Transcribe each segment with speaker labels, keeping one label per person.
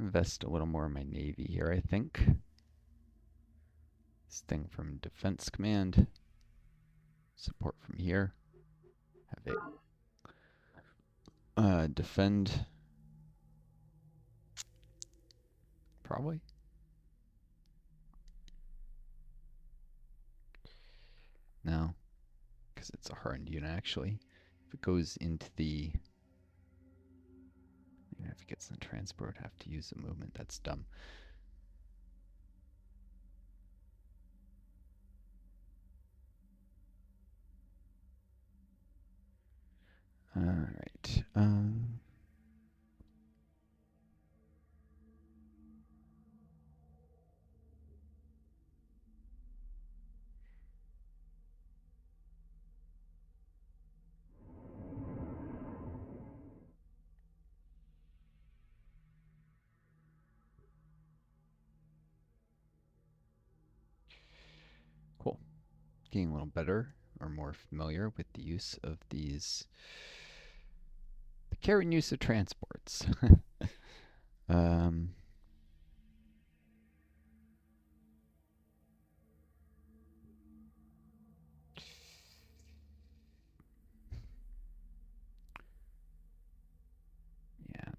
Speaker 1: invest a little more in my Navy here, I think. This thing from Defense Command. Support from here. Have it defend. Probably. No, because it's a hardened unit actually. If it goes into the, even if it gets in the transport, have to use the movement. That's dumb. All right. Cool. Getting a little better or more familiar with the use of these, the care and use of transports. Yeah,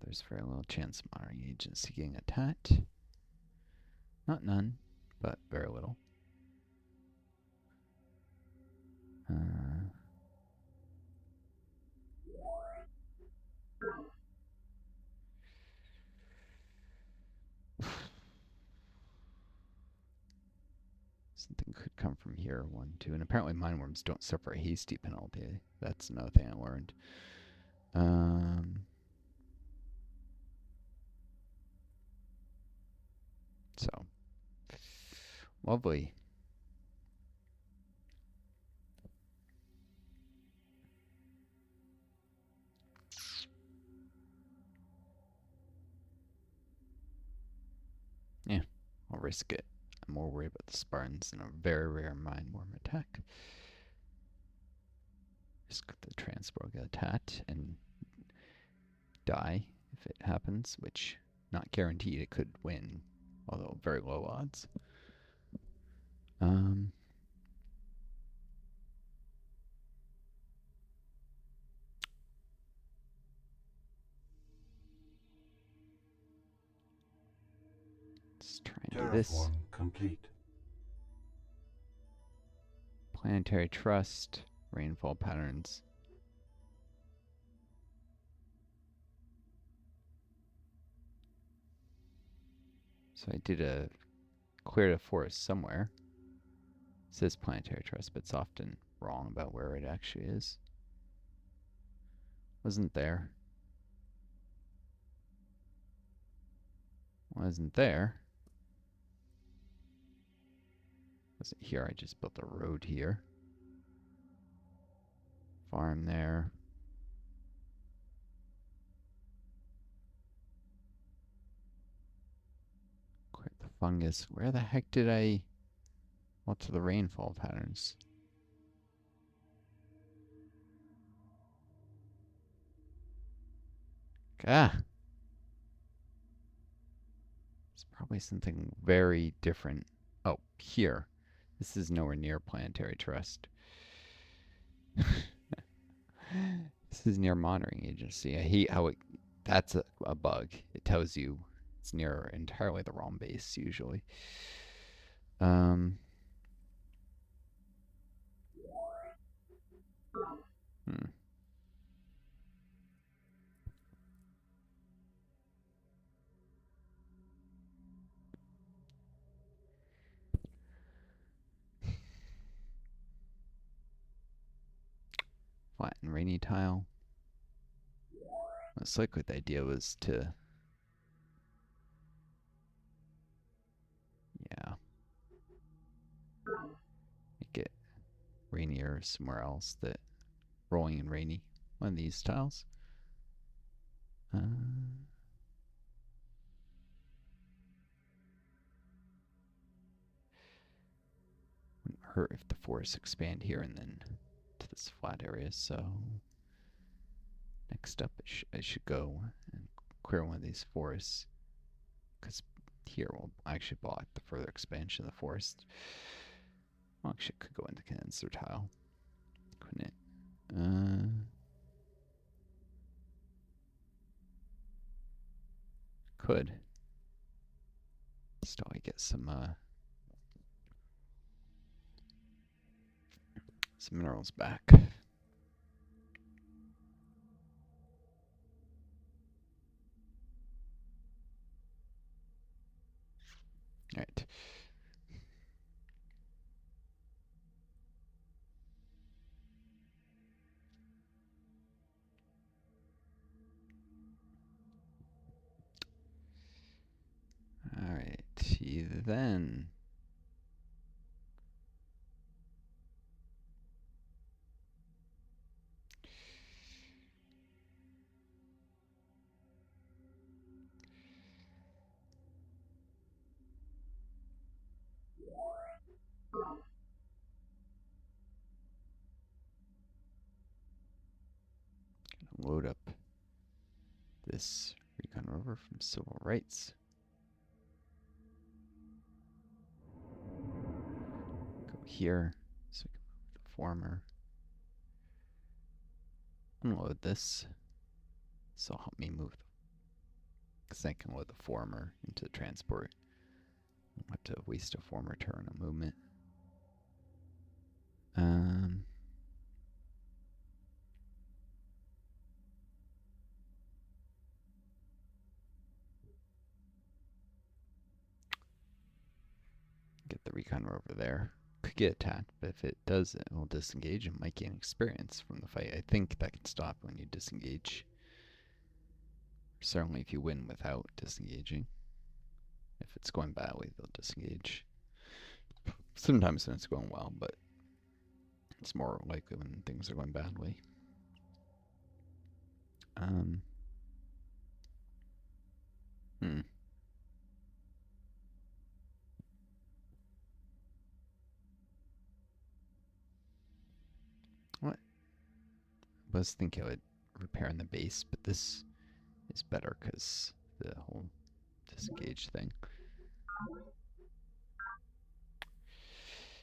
Speaker 1: there's very little chance of monitoring agency getting attacked. Not none, but very little. Something could come from here, 1, 2. And apparently mineworms don't suffer a hasty penalty. That's another thing I learned. So, lovely. Yeah, I'll risk it. I'm more worried about the Spartans and a very rare mineworm attack. Risk the transport get attacked and die if it happens, which not guaranteed. It could win, although very low odds. Let's try and do this.
Speaker 2: Complete.
Speaker 1: Planetary trust, rainfall patterns. So I did a clear a forest somewhere. It says planetary trust, but it's often wrong about where it actually is. Wasn't there. Wasn't there. Wasn't here. I just built a road here. Farm there. Clear the fungus. Where the heck did I alter the rainfall patterns? Ah! It's probably something very different. Oh, here. This is nowhere near planetary trust. This is near monitoring agency. I hate how it. That's a bug. It tells you it's near entirely the wrong base usually. Hmm. Flat and rainy tile. Most likely the idea was to, yeah, make it rainier somewhere else. That rolling and rainy. One of these tiles. Wouldn't hurt if the forests expand here and then to this flat area. So next up, I should go and clear one of these forests. because here will actually block the further expansion of the forest. Well, actually, it could go into condenser tile, couldn't it? Could. Still, I get some minerals back. All right. All right. Then. Load up this recon rover from civil rights. Go here so we can move the former. Unload this. This will help me move, because I can load the former into the transport. I don't have to waste a former turn on movement. Get the recon rover there. Could get attacked, but if it does, it will disengage and might gain experience from the fight. I think that can stop when you disengage. Certainly if you win without disengaging. If it's going badly, they'll disengage. Sometimes when it's going well, but it's more likely when things are going badly. What? I was thinking I would repair in the base, but this is better because the whole disengage thing.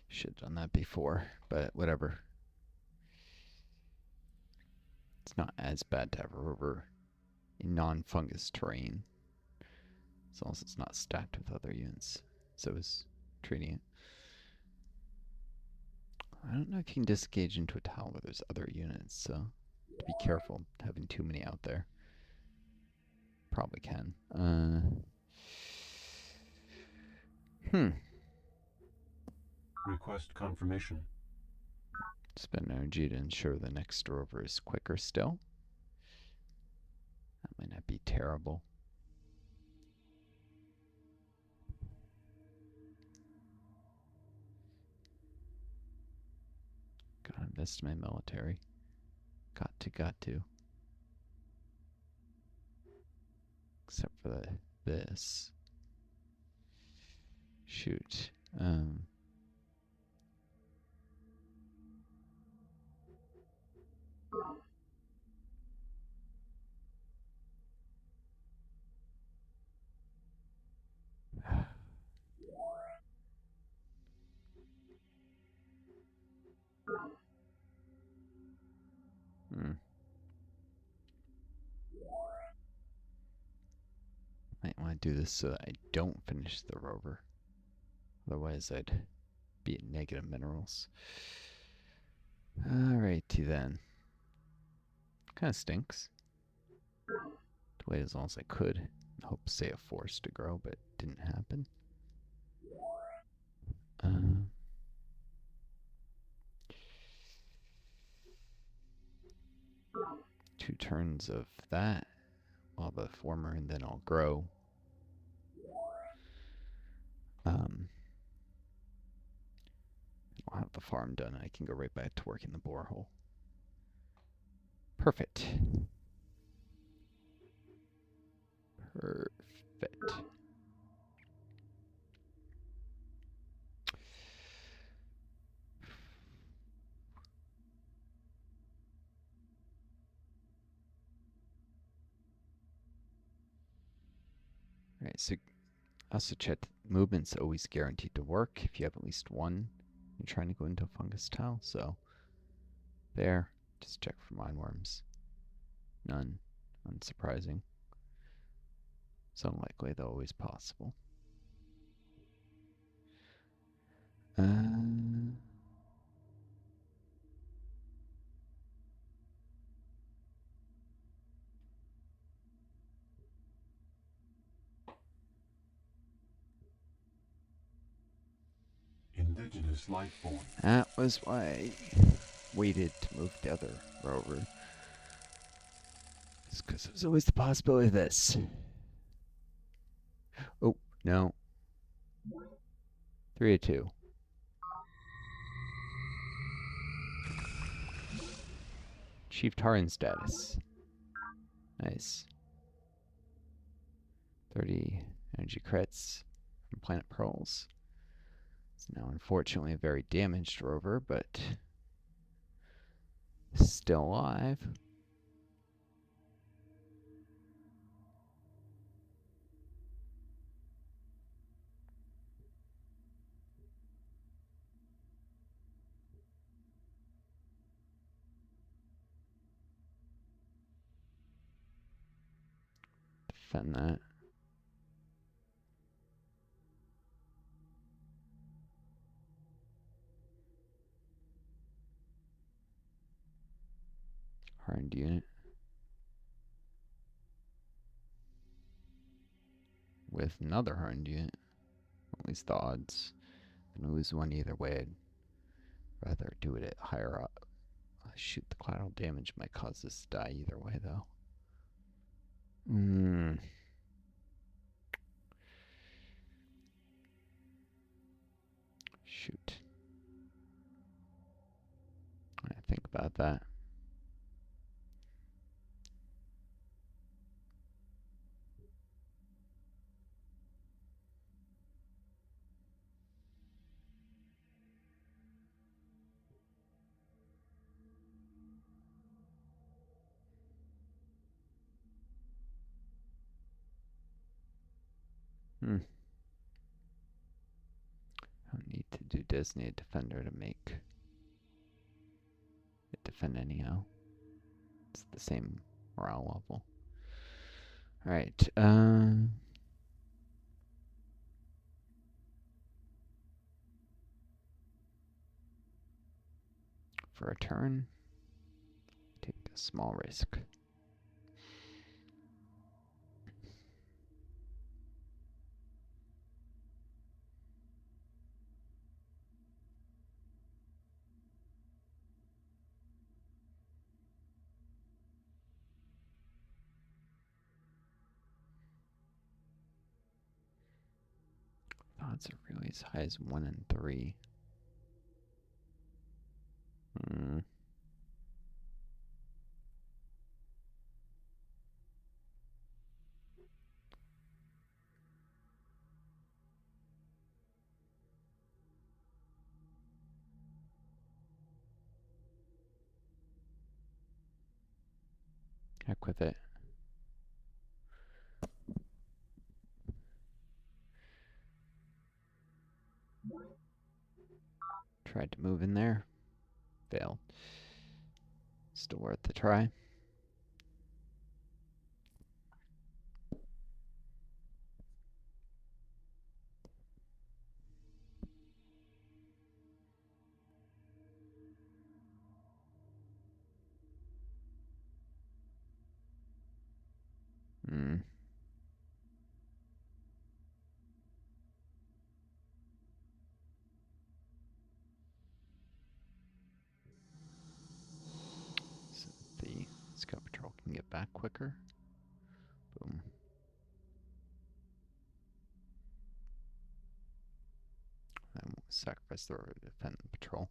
Speaker 1: Should have done that before, but whatever. It's not as bad to have a rover in non-fungus terrain, as long as it's not stacked with other units. So I was treating it. I don't know if you can disengage into a tile where there's other units, so to be careful having too many out there. Probably can.
Speaker 2: Request confirmation.
Speaker 1: Spend energy to ensure the next rover is quicker still. That might not be terrible. Gotta invest in my military. Got to. Except for this. Shoot. Might want to do this so that I don't finish the rover. Otherwise, I'd be at negative minerals. Alrighty then. Kind of stinks. To wait as long as I could and hope to save a force to grow, but it didn't happen. 2 turns of that while the former, and then I'll grow. I'll have the farm done. I can go right back to working the borehole. Perfect. Alright, so Also, check movement's always guaranteed to work if you have at least one. You're trying to go into a fungus tile, so there. Just check for mine worms. None. Unsurprising. It's unlikely, though always possible.
Speaker 2: Indigenous life form.
Speaker 1: That was why I waited to move the other rover. It's because there's always the possibility of this. Oh, no. 3 of 2. Chief Taran status. Nice. 30 energy crits from Planet Pearls. It's now unfortunately a very damaged rover, but still alive. Defend that. Hardened unit. With another hardened unit. At least the odds. I'm gonna lose one either way. I'd rather do it at higher up. Shoot, the collateral damage might cause this to die either way, though. Shoot. I think about that. I don't need to do designated defender to make it defend anyhow. It's the same morale level. Alright, for a turn, take a small risk. Odds are really as high as 1 in 3. Heck with it. Tried to move in there. Failed. Still worth the try. So the Scout Patrol can get back quicker. Boom. I won't sacrifice the rover to defend the patrol.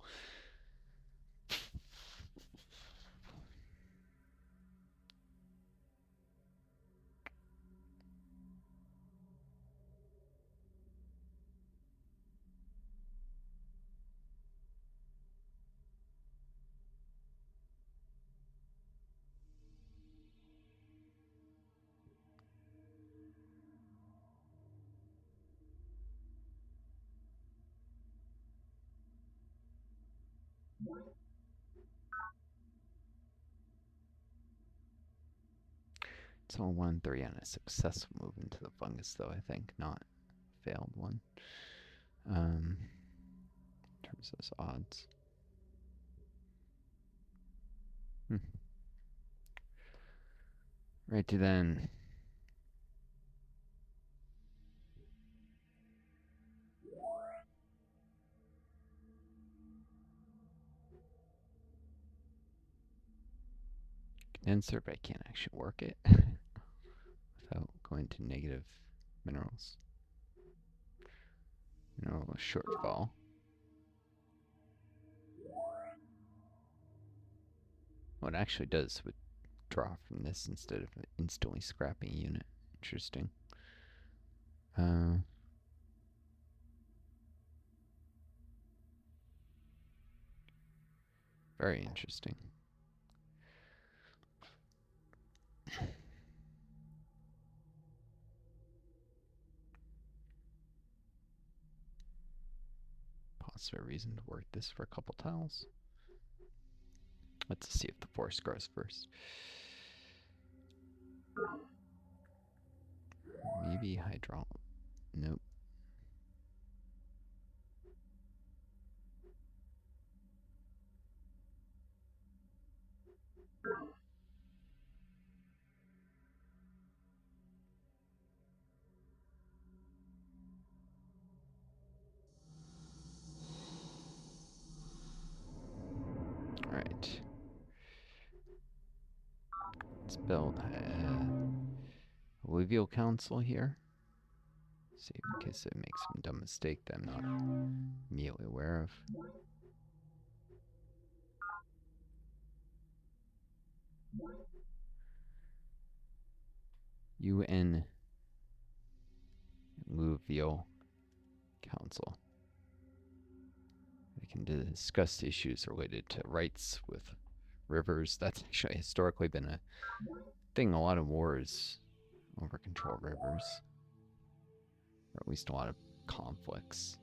Speaker 1: It's all 1-3 on a successful move into the fungus, though, I think, not a failed one. In terms of those odds. Righty then. Condenser, but I can't actually work it without going to negative minerals. Mineral shortfall. What it actually does would draw from this instead of instantly scrapping a unit. Interesting. Very interesting. Possible reason to work this for a couple tiles. Let's see if the forest grows first. Maybe hydro. Nope. Alright. Let's build a alluvial council here. See, in case it makes some dumb mistake that I'm not immediately aware of. UN Alluvial Council. They can discuss issues related to rights with rivers. That's actually historically been a thing. A lot of wars over control rivers, or at least a lot of conflicts.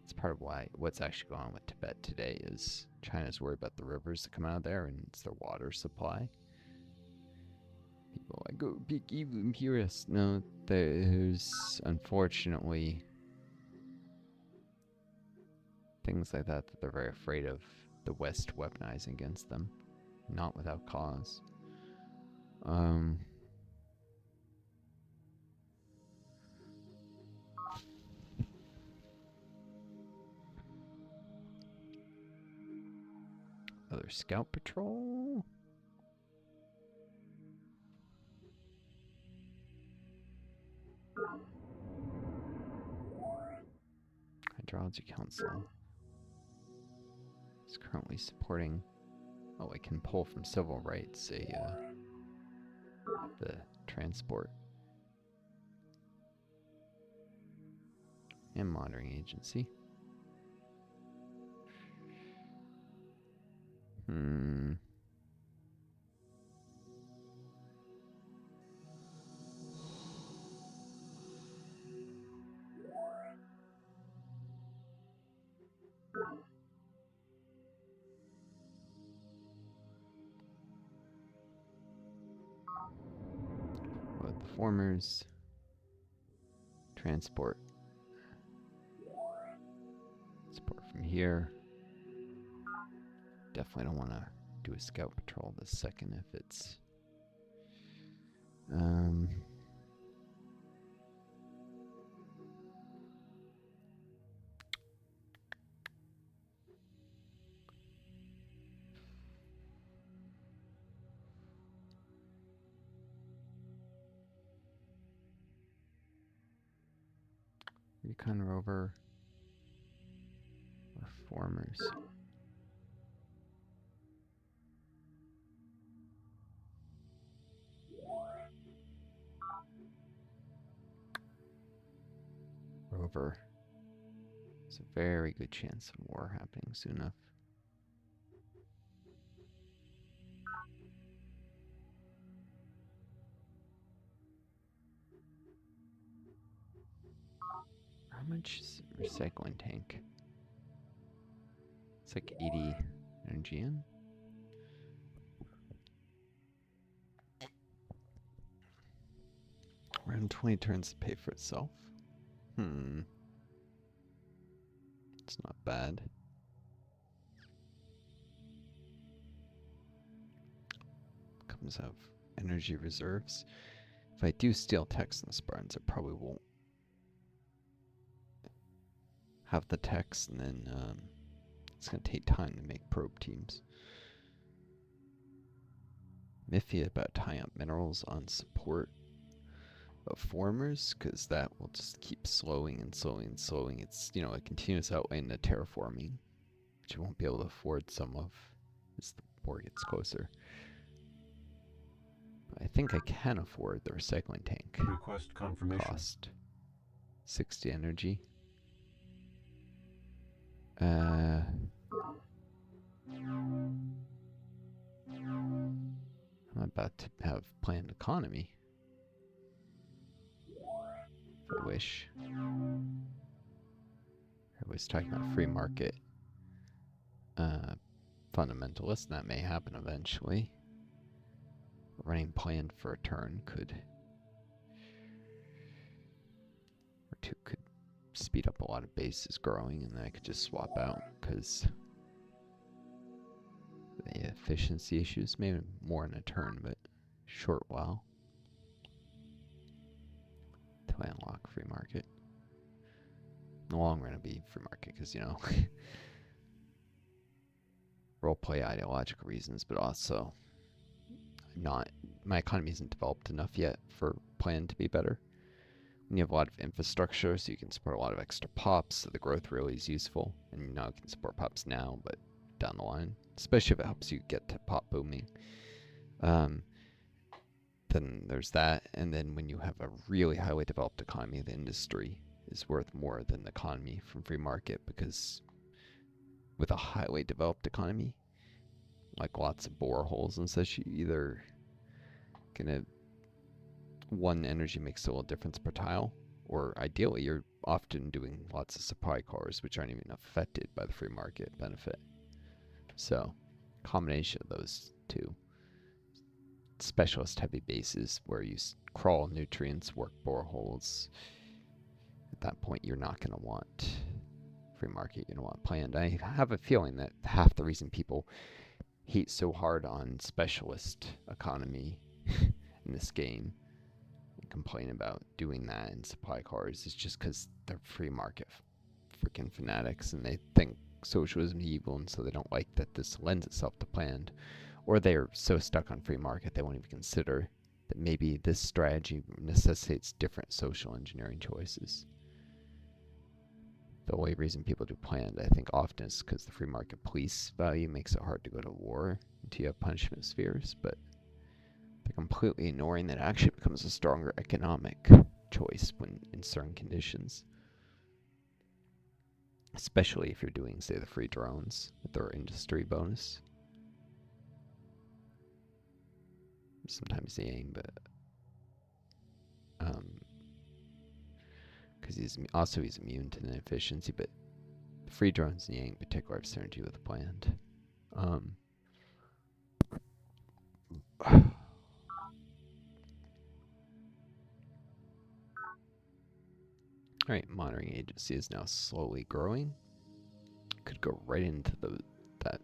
Speaker 1: It's part of why what's actually going on with Tibet today is China's worried about the rivers that come out of there, and it's their water supply. People are like, oh, big evil imperialists. No, there's unfortunately things like that they're very afraid of the West weaponizing against them, not without cause. Other scout patrol. Hydrology Council is currently supporting. Oh, I can pull from civil rights the transport and monitoring agency. With the formers, transport, support from here. Definitely don't want to do a scout patrol this second if it's recon rover or formers. Rover. There's a very good chance of war happening soon enough. How much is recycling tank? It's like 80 energy in. Around 20 turns to pay for itself. It's not bad. Comes out of energy reserves. If I do steal techs in the Spartans, I probably won't have the techs, and then it's going to take time to make probe teams. Miffy about tying up minerals on support of formers, because that will just keep slowing and slowing and slowing. It's, you know, a continuous outlay in the terraforming, which you won't be able to afford some of as the war gets closer. I think I can afford the recycling tank.
Speaker 2: Request confirmation.
Speaker 1: Cost 60 energy. I'm about to have planned economy. If I wish. I was talking about free market fundamentalist, and that may happen eventually. Running planned for a turn could, or two could speed up a lot of bases growing, and then I could just swap out because the efficiency issues, maybe more in a turn, but short while till I unlock free market. In the long run, it'll be free market because, you know, roleplay ideological reasons, but also my economy isn't developed enough yet for plan to be better. When you have a lot of infrastructure, so you can support a lot of extra pops, so the growth really is useful. And you know, you can support pops now, but down the line, especially if it helps you get to pop booming. Then there's that, and then when you have a really highly developed economy, the industry is worth more than the economy from free market, because with a highly developed economy, like lots of boreholes and such, you either one energy makes a little difference per tile, or ideally you're often doing lots of supply cars which aren't even affected by the free market benefit. So combination of those two. Specialist heavy bases where you crawl nutrients, work boreholes. At that point you're not going to want free market, you're going to want planned. I have a feeling that half the reason people hate so hard on specialist economy in this game and complain about doing that in supply cars is just because they're free market freaking fanatics, and they think socialism is evil, and so they don't like that this lends itself to planned, or they're so stuck on free market they won't even consider that maybe this strategy necessitates different social engineering choices. The only reason people do planned, I think, often is because the free market police value makes it hard to go to war until you have punishment spheres, but they're completely ignoring that it actually becomes a stronger economic choice when in certain conditions. Especially if you're doing, say, the free drones with their industry bonus. Sometimes the aim, but because he's immune to the inefficiency, but the free drones in Yang in particular have synergy with the planned. Alright, monitoring agency is now slowly growing. Could go right into that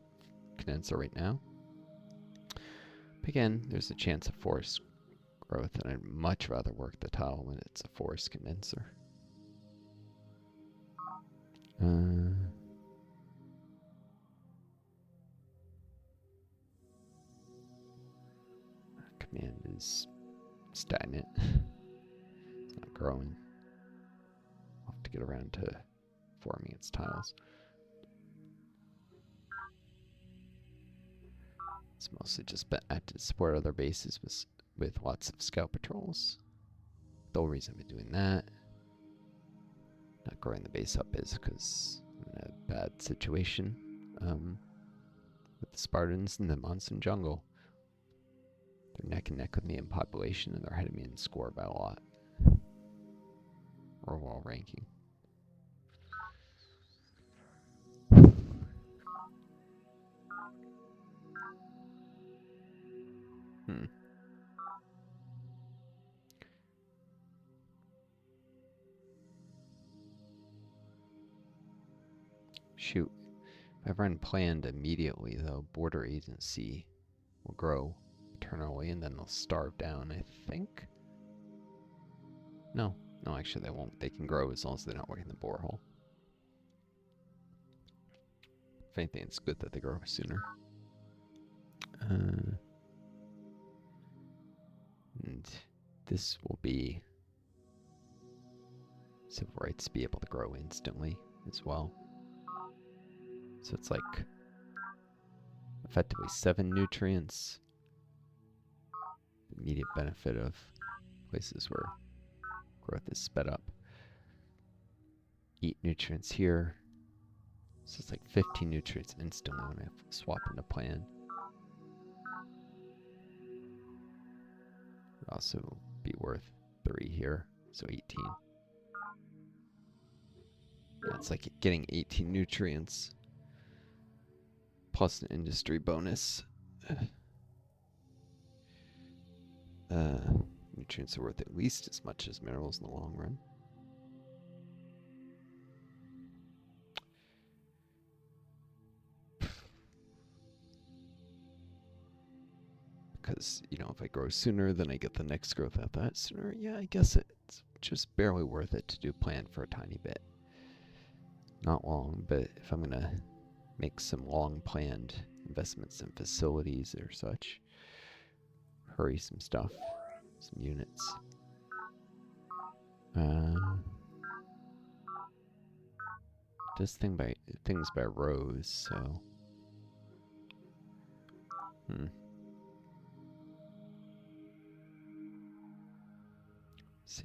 Speaker 1: condenser right now. But again, there's a chance of forest growth, and I'd much rather work the tile when it's a forest condenser. Command is stagnant. It's not growing. I'll have to get around to forming its tiles. It's mostly just acted to support other bases with lots of scout patrols. The only reason I've been doing that, not growing the base up, is because I'm in a bad situation with the Spartans in the monsoon jungle. They're neck and neck with me in population, and they're ahead of me in score by a lot. Overall ranking. Shoot. If I run planned immediately, though, border agency will grow eternally, and then they'll starve down, I think. No, actually they won't. They can grow as long as they're not working the borehole. If anything, it's good that they grow sooner. And this will be civil rights be able to grow instantly as well. So it's like effectively 7 nutrients. The immediate benefit of places where growth is sped up. Eat nutrients here. So it's like 15 nutrients instantly when I swap into plan. Would also be worth 3 here, so 18. Yeah, it's like getting 18 nutrients plus an industry bonus. Nutrients are worth at least as much as minerals in the long run. Because, you know, if I grow sooner, then I get the next growth out that sooner. Yeah, I guess it's just barely worth it to do plan for a tiny bit. Not long, but if I'm going to make some long planned investments in facilities or such, hurry some stuff, some units. Does things by rows, so see.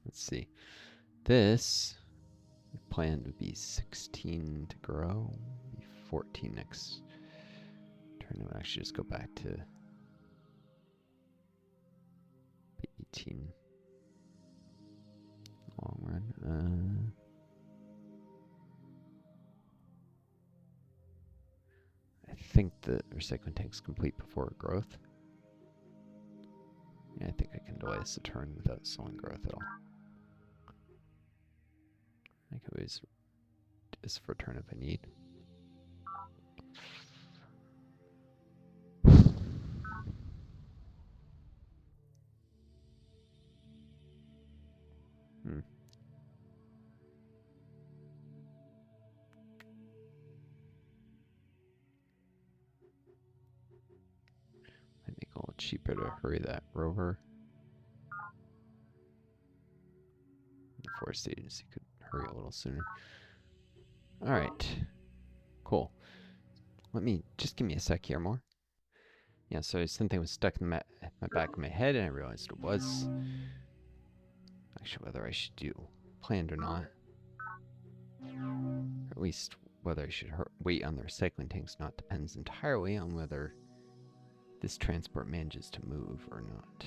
Speaker 1: Let's see. This plan would be 16 to grow, 14 next turn. It would actually just go back to 18 long run. I think the recycling tank's complete before growth. Yeah, I think I can delay this a turn without slowing growth at all. I can always do this for a turn if I need. Might make it a little cheaper to hurry that rover. The forest agency could hurry a little sooner. Alright. Cool. Just give me a sec here more. Yeah, so something was stuck in my back of my head, and I realized it was. Actually, whether I should do planned or not. Or at least whether I should wait on the recycling tanks not depends entirely on whether this transport manages to move or not.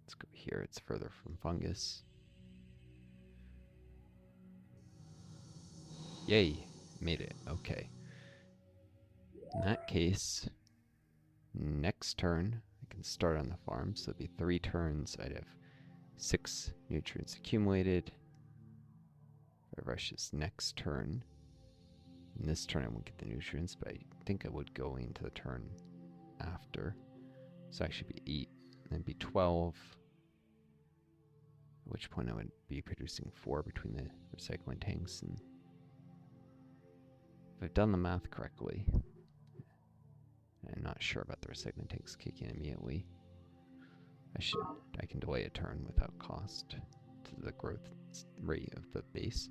Speaker 1: Let's go here. It's further from fungus. Yay. Made it. Okay. In that case, next turn, I can start on the farm. So it'd be 3 turns. I'd have 6 nutrients accumulated. If I rush this next turn, in this turn I won't get the nutrients, but I think I would go into the turn after. So I should be 8, and then be 12. At which point I would be producing 4 between the recycling tanks. And if I've done the math correctly, I'm not sure about the recycling tanks kicking immediately. I can delay a turn without cost to the growth rate of the base.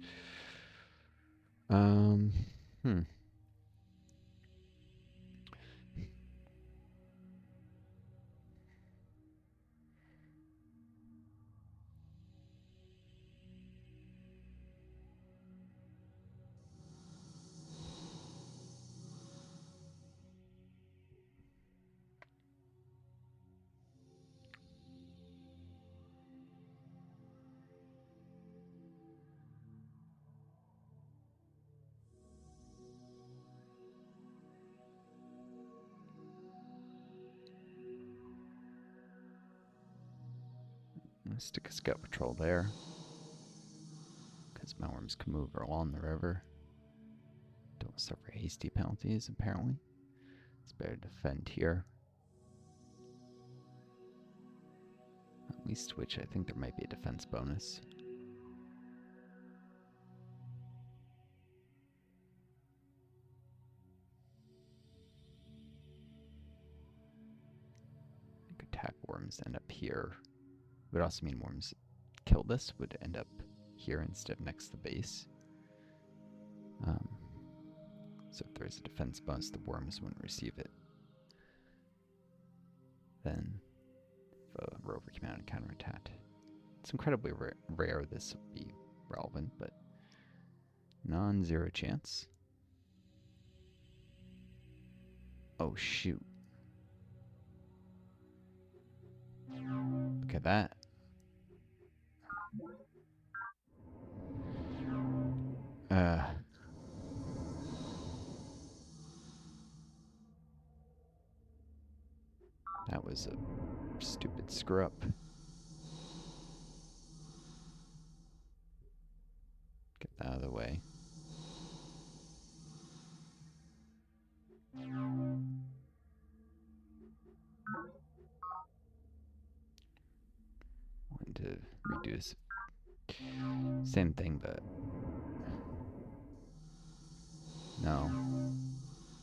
Speaker 1: Stick a scout patrol there, because my worms can move along the river. Don't suffer hasty penalties, apparently. It's better to defend here. At least which I think there might be a defense bonus. Attack worms end up here. It would also mean worms kill this would end up here instead of next to the base. So if there's a defense bonus, the worms wouldn't receive it. Then if a rover came out and counterattacked. It's incredibly rare this would be relevant, but non-zero chance. Oh shoot. Look at that. That was a stupid screw up. Get that out of the way. Wanted to reduce. Same thing, but no.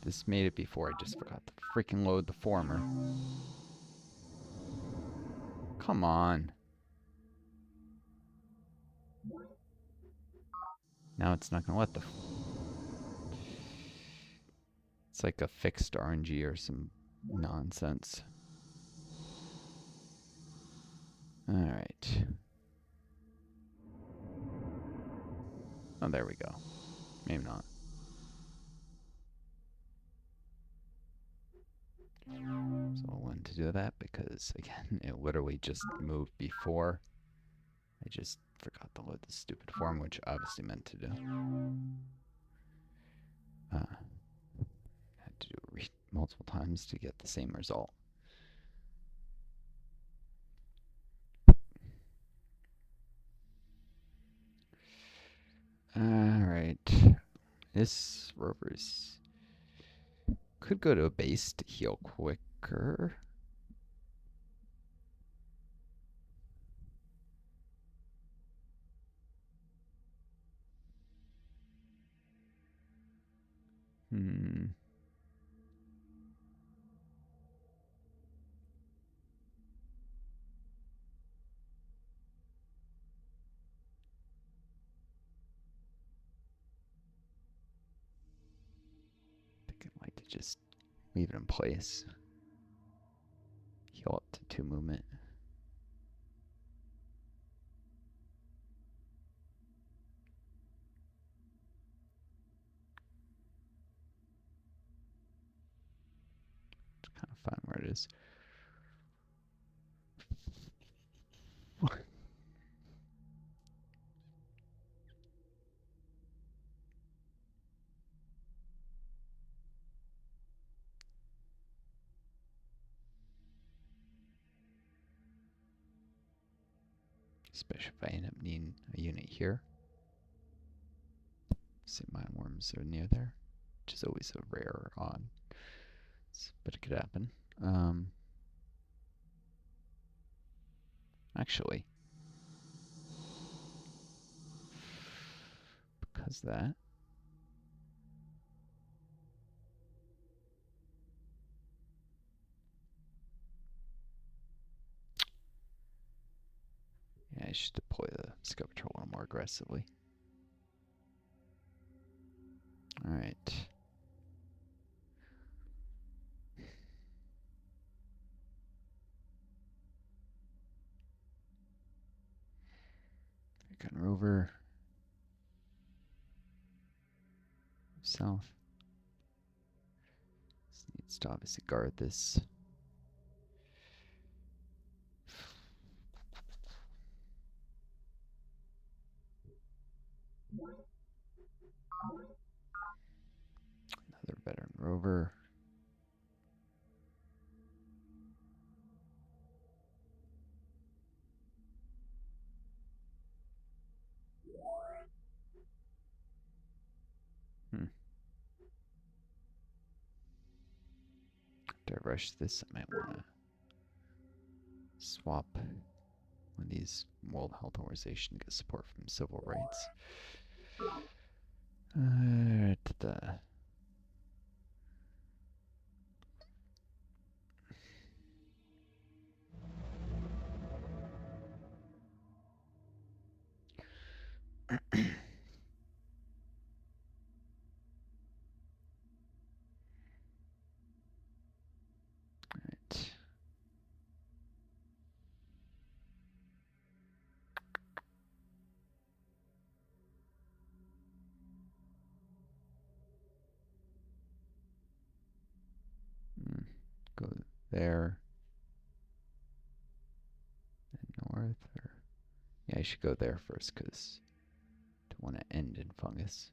Speaker 1: This made it before. I just forgot to freaking load the former. Come on. Now it's not gonna let the. It's like a fixed RNG or some nonsense. Alright. Oh, there we go. Maybe not. So I wanted to do that because, again, it literally just moved before. I just forgot to load the stupid form, which I obviously meant to do. Had to do it multiple times to get the same result. Alright. This rover's could go to a base to heal quicker. I think I'd like to just leave it in place. Heal up to 2 movement. Kind of find where it is. Especially if I end up needing a unit here. See, mine worms are near there, which is always a rare or odd, but it could happen. Actually, because that. Yeah, I should deploy the scout patrol a little more aggressively. Alright. Gun rover. South. This needs to obviously guard this. Another veteran rover. rush this, I might want to swap one of these World Health Organization to get support from civil rights. Alright. Go there. And north, or yeah, I should go there first because I don't want to end in fungus.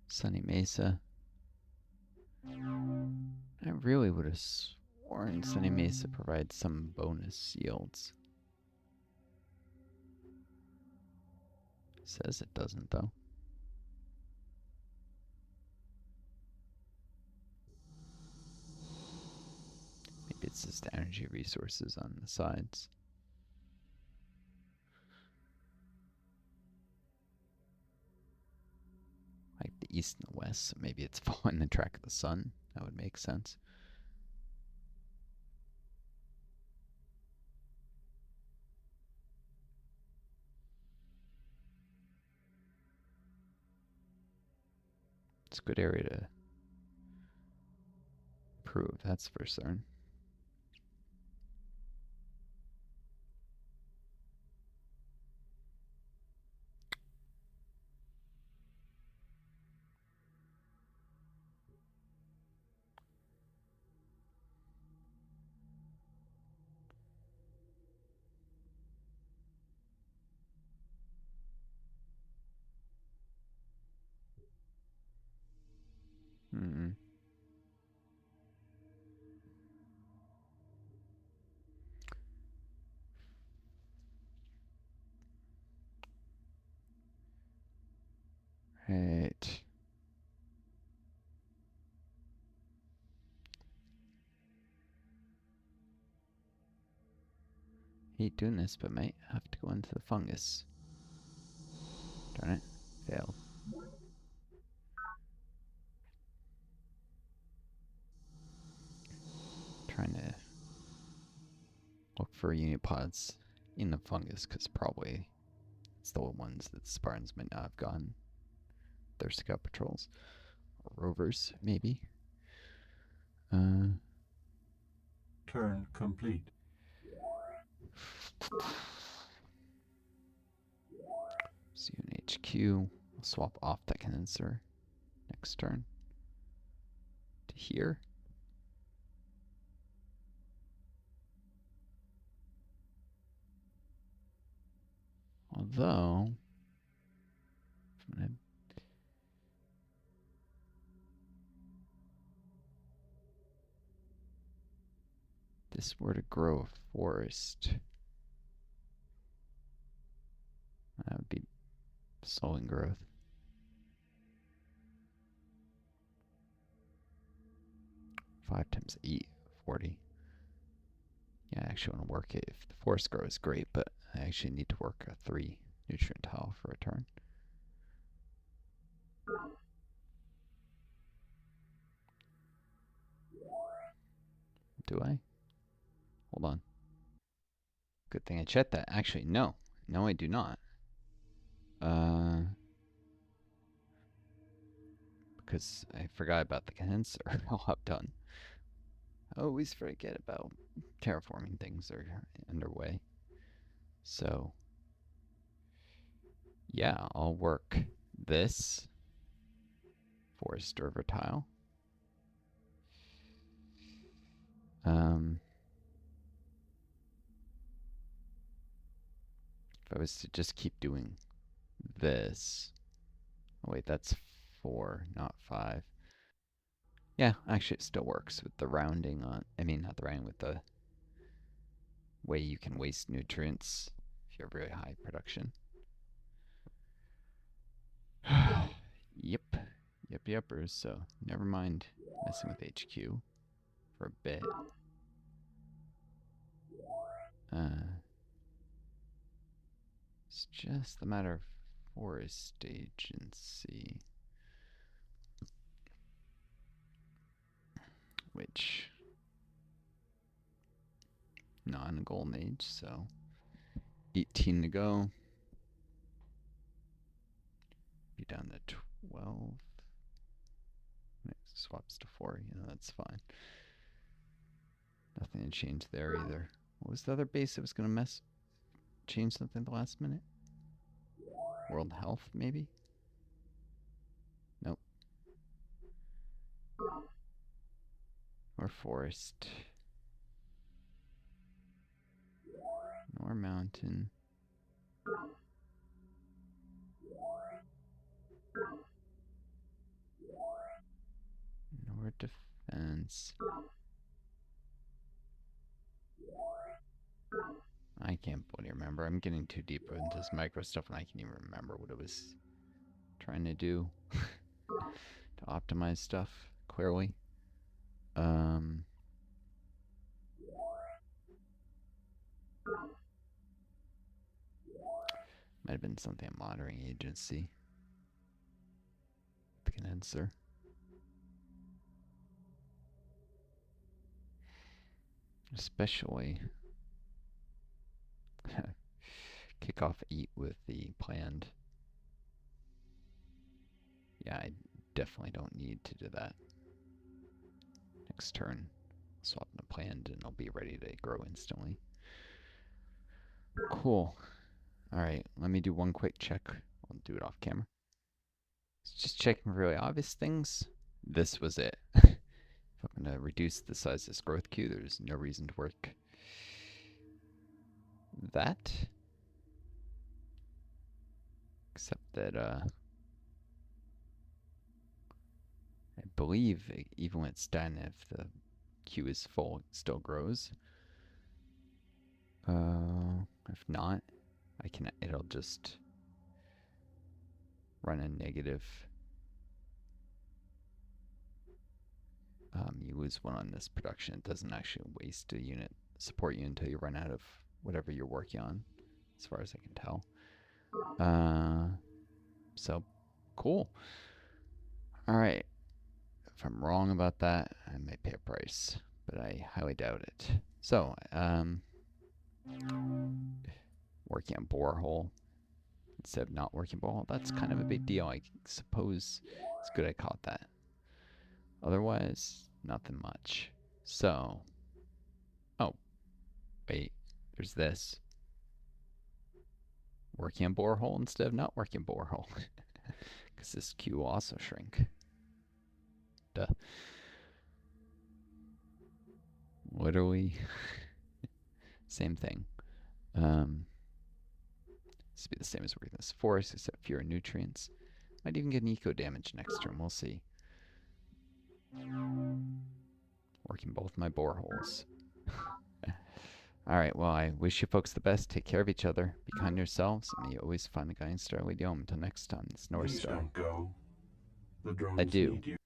Speaker 1: Sunny Mesa. I really would have sworn Sunny Mesa provides some bonus yields. Says it doesn't, though. Maybe it's just energy resources on the sides. Like the east and the west, so maybe it's following the track of the sun. That would make sense. It's a good area to prove, that's for certain. Right. Hate doing this, but might have to go into the fungus. Darn it. Failed. Trying to look for unipods in the fungus, because probably it's the ones that the Spartans might not have gone. Their scout patrols. Or rovers, maybe.
Speaker 2: Turn complete.
Speaker 1: CNHQ. We'll swap off that condenser next turn to here. Although, if this were to grow a forest, that would be slowing growth. Five times 8, 40. Yeah, I actually want to work it. If the forest grows, great, but I actually need to work a 3 nutrient tile for a turn. Do I? Hold on. Good thing I checked that. Actually, no. No, I do not. Because I forgot about the condenser. All I've done. I always forget about terraforming things that are underway. So, yeah, I'll work this forest river tile. If I was to just keep doing this. Oh, wait, that's 4, not 5. Yeah, actually it still works with the rounding on, I mean, not the rounding, with the way you can waste nutrients if you have really high production. Yep. Yepers. So never mind messing with HQ for a bit. It's just a matter of forest agency, which non-golden age, so 18 to go. Be down to 12. Next swaps to 4. That's fine. Nothing to change there either. What was the other base that was going to change something at the last minute? World Health, maybe? Nope. Or Forest. Nor Mountain. Nor Defense. I can't bloody remember. I'm getting too deep into this micro stuff and I can't even remember what it was trying to do to optimize stuff, clearly. Might have been something at monitoring agency. The condenser. Especially kick off 8 with the planned. Yeah, I definitely don't need to do that. Next turn, swap the planned and I'll be ready to grow instantly. Cool. Alright, let me do one quick check. I'll do it off camera. Just checking for really obvious things. This was it. If I'm going to reduce the size of this growth queue, there's no reason to work that. Except that, I believe even when it's done, if the queue is full, it still grows. If not, it'll just run a negative. You lose 1 on this production. It doesn't actually waste a unit, support you until you run out of whatever you're working on, as far as I can tell. So, cool. Alright. If I'm wrong about that, I might pay a price, but I highly doubt it. So, working on borehole instead of not working borehole, that's kind of a big deal. I suppose it's good I caught that. Otherwise, nothing much. So, oh, wait, there's this. Working on borehole instead of not working borehole. Because this queue will also shrink. Duh. Literally, same thing. This will be the same as working this forest, except fewer nutrients. Might even get an eco damage next turn, we'll see. Working both my boreholes. Alright, well, I wish you folks the best. Take care of each other. Be kind to yourselves. And may you always find the guiding star lead you home. Until next time, this Northstar.
Speaker 2: Please don't go. The drones
Speaker 1: Adieu.
Speaker 2: need you.